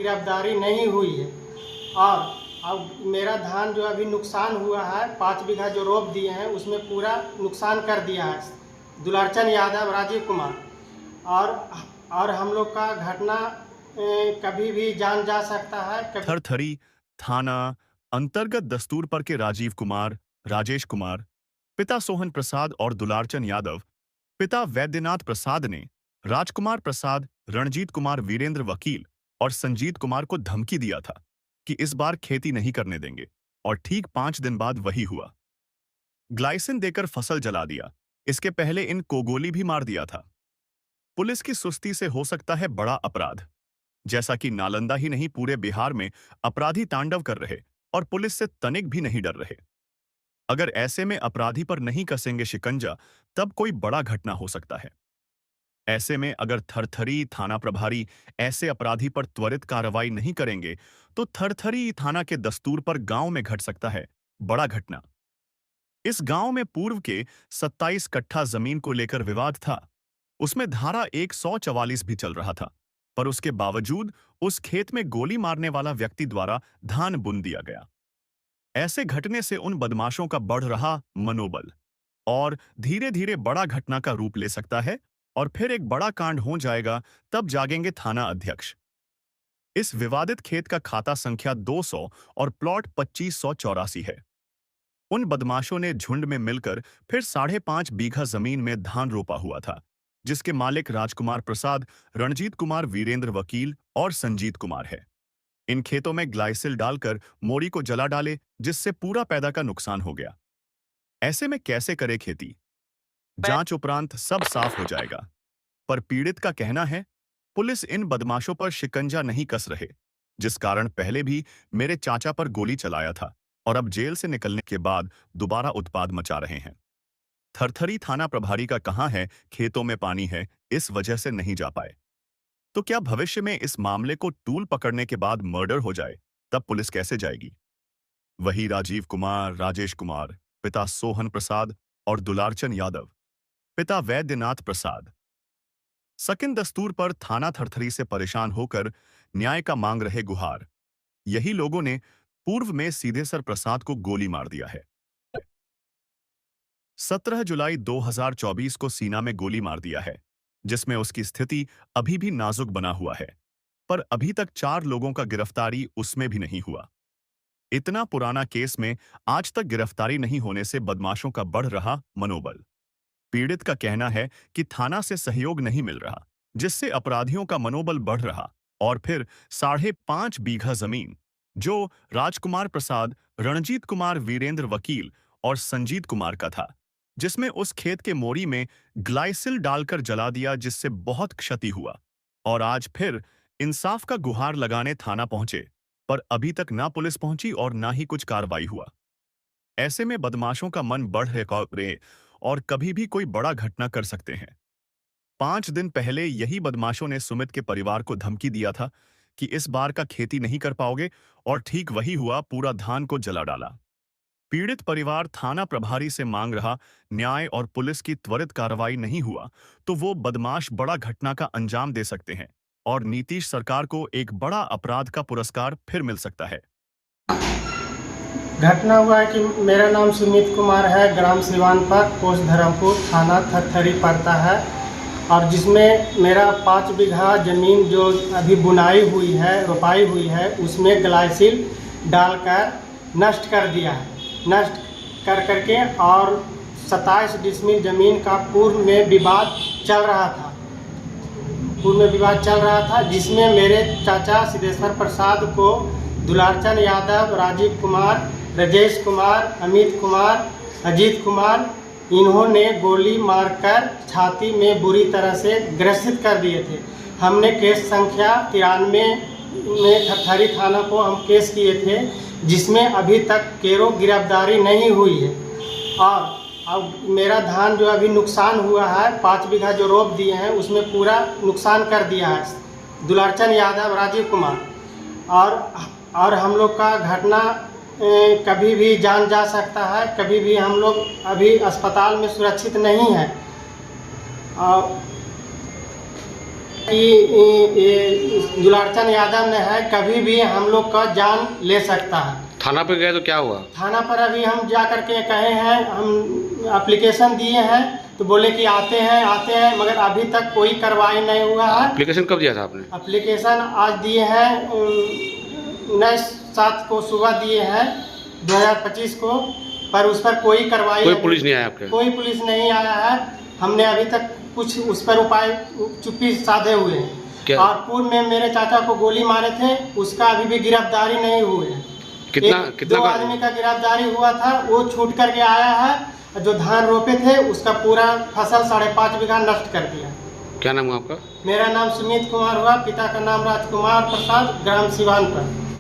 गिरफ्तारी नहीं हुई है। और अब मेरा धान जो अभी नुकसान हुआ है, 5 बीघा जो रोप दिए हैं उसमें पूरा नुकसान कर दिया है दुलारचंद यादव, राजीव कुमार। और हम लोग का घटना कभी भी जान जा सकता है। थरथरी थाना अंतर्गत दस्तूरपर के राजीव कुमार, राजेश कुमार, पिता सोहन प्रसाद और दुलारचंद यादव, पिता वैद्यनाथ प्रसाद ने राजकुमार प्रसाद, रणजीत कुमार वीरेंद्र वकील और संजीत कुमार को धमकी दिया था कि इस बार खेती नहीं करने देंगे, और ठीक 5 दिन बाद वही हुआ। ग्लाइसिन देकर फसल जला दिया। इसके पहले इन को गोली भी मार दिया था। पुलिस की सुस्ती से हो सकता है बड़ा अपराध, जैसा कि नालंदा ही नहीं पूरे बिहार में अपराधी तांडव कर रहे और पुलिस से तनिक भी नहीं डर रहे। अगर ऐसे में अपराधी पर नहीं कसेंगे शिकंजा, तब कोई बड़ा घटना हो सकता है। ऐसे में अगर थरथरी थाना प्रभारी ऐसे अपराधी पर त्वरित कार्रवाई नहीं करेंगे, तो थरथरी थाना के दस्तूरपर गांव में घट सकता है बड़ा घटना। इस गांव में पूर्व के 27 कट्ठा जमीन को लेकर विवाद था। उसमें धारा 144 भी चल रहा था, पर उसके बावजूद उस खेत में गोली मारने वाला व्यक्ति द्वारा धान बुन दिया गया। ऐसे घटने से उन बदमाशों का बढ़ रहा मनोबल और धीरे धीरे बड़ा घटना का रूप ले सकता है, और फिर एक बड़ा कांड हो जाएगा। तब जागेंगे थाना अध्यक्ष। इस विवादित खेत का खाता संख्या 200 और प्लॉट 2584 है। उन बदमाशों ने झुंड में मिलकर फिर 5.5 बीघा जमीन में धान रोपा हुआ था, जिसके मालिक राजकुमार प्रसाद, रणजीत कुमार वीरेंद्र वकील और संजीत कुमार है। इन खेतों में ग्लाइसिल डालकर मोरी को जला डाले, जिससे पूरा पैदा का नुकसान हो गया। ऐसे में कैसे करे खेती? जांच उपरांत सब साफ हो जाएगा। पर पीड़ित का कहना है, पुलिस इन बदमाशों पर शिकंजा नहीं कस रहे, जिस कारण पहले भी मेरे चाचा पर गोली चलाया था और अब जेल से निकलने के बाद दोबारा उत्पाद मचा रहे हैं। थरथरी थाना प्रभारी का कहा है, खेतों में पानी है, इस वजह से नहीं जा पाए। तो क्या भविष्य में इस मामले को टूल पकड़ने के बाद मर्डर हो जाए, तब पुलिस कैसे जाएगी? वही राजीव कुमार, राजेश कुमार, पिता सोहन प्रसाद और दुलारचंद यादव, पिता वैद्यनाथ प्रसाद। सकिन दस्तूरपर थाना थरथरी से परेशान होकर न्याय का मांग रहे गुहार। यही लोगों ने पूर्व में सीधेसर प्रसाद को गोली मार दिया है। 17 जुलाई 2024 को सीना में गोली मार दिया है, जिसमें उसकी स्थिति अभी भी नाजुक बना हुआ है। पर अभी तक 4 लोगों का गिरफ्तारी उसमें भी नहीं हुआ। इतना पुराना केस में आज तक गिरफ्तारी नहीं होने से बदमाशों का बढ़ रहा मनोबल। पीड़ित का कहना है कि थाना से सहयोग नहीं मिल रहा, जिससे अपराधियों का मनोबल बढ़ रहा। और फिर 5.5 बीघा जमीन जो राजकुमार प्रसाद, रणजीत कुमार वीरेंद्र वकील और संजीत कुमार का था, जिसमें उस खेत के मोरी में ग्लाइसिल डालकर जला दिया, जिससे बहुत क्षति हुआ। और आज फिर इंसाफ का गुहार लगाने थाना पहुंचे, पर अभी तक ना पुलिस पहुंची और ना ही कुछ कार्रवाई हुआ। ऐसे में बदमाशों का मन बढ़ रहे और कभी भी कोई बड़ा घटना कर सकते हैं। 5 दिन पहले यही बदमाशों ने सुमित के परिवार को धमकी दिया था कि इस बार का खेती नहीं कर पाओगे, और ठीक वही हुआ, पूरा धान को जला डाला। पीड़ित परिवार थाना प्रभारी से मांग रहा न्याय, और पुलिस की त्वरित कार्रवाई नहीं हुआ तो वो बदमाश बड़ा घटना का अंजाम दे सकते हैं, और नीतीश सरकार को एक बड़ा अपराध का पुरस्कार फिर मिल सकता है। घटना हुआ है कि मेरा नाम सुमित कुमार है, ग्राम सिवानपर, पोस्ट धर्मपुर, थाना थरथरी पड़ता है। और जिसमें मेरा 5 बीघा ज़मीन जो अभी बुनाई हुई है, रोपाई हुई है, उसमें ग्लाइसिल डालकर नष्ट कर दिया है। नष्ट कर करके और 27 डिसमिल ज़मीन का पूर्व में विवाद चल रहा था। जिसमें मेरे चाचा सिद्धेश्वर प्रसाद को दुलारचंद यादव, राजीव कुमार, राजेश कुमार, अमित कुमार, अजीत कुमार, इन्होंने गोली मारकर छाती में बुरी तरह से ग्रसित कर दिए थे। हमने केस संख्या 93 में थरथरी थाना को हम केस किए थे, जिसमें अभी तक केरो गिरफ्तारी नहीं हुई है। और अब मेरा धान जो अभी नुकसान हुआ है, 5 बीघा जो रोप दिए हैं उसमें पूरा नुकसान कर दिया है दुलारचंद यादव, राजीव कुमार। और हम लोग का घटना कभी भी जान जा सकता है। कभी भी हम लोग अभी अस्पताल में सुरक्षित नहीं है। कि ये दुलारचंद यादव ने है, कभी भी हम लोग का जान ले सकता है। थाना पे गए तो क्या हुआ? थाना पर अभी हम जा करके कहे हैं, हम एप्लीकेशन दिए हैं तो बोले कि आते हैं, मगर अभी तक कोई कार्रवाई नहीं हुआ है। एप्लीकेशन कब दिया था आपने? एप्लीकेशन आज दिए हैं 19/7 को सुबह दिए हैं 2025 को, पर उस पर कोई कार्रवाई कोई पुलिस नहीं आया आपके? कोई पुलिस नहीं आया है। हमने अभी तक कुछ उस पर उपाय चुप्पी साधे हुए हैं। क्या? और पूर्व में मेरे चाचा को गोली मारे थे, उसका अभी भी गिरफ्तारी नहीं हुई है। कितना 2 आदमी का गिरफ्तारी हुआ था, वो छूट करके आया है। जो धान रोपे थे उसका पूरा फसल 5.5 बीघा नष्ट कर दिया। क्या नाम है आपका? मेरा नाम सुमित कुमार हुआ, पिता का नाम राजकुमार प्रसाद, ग्राम सिवान पर।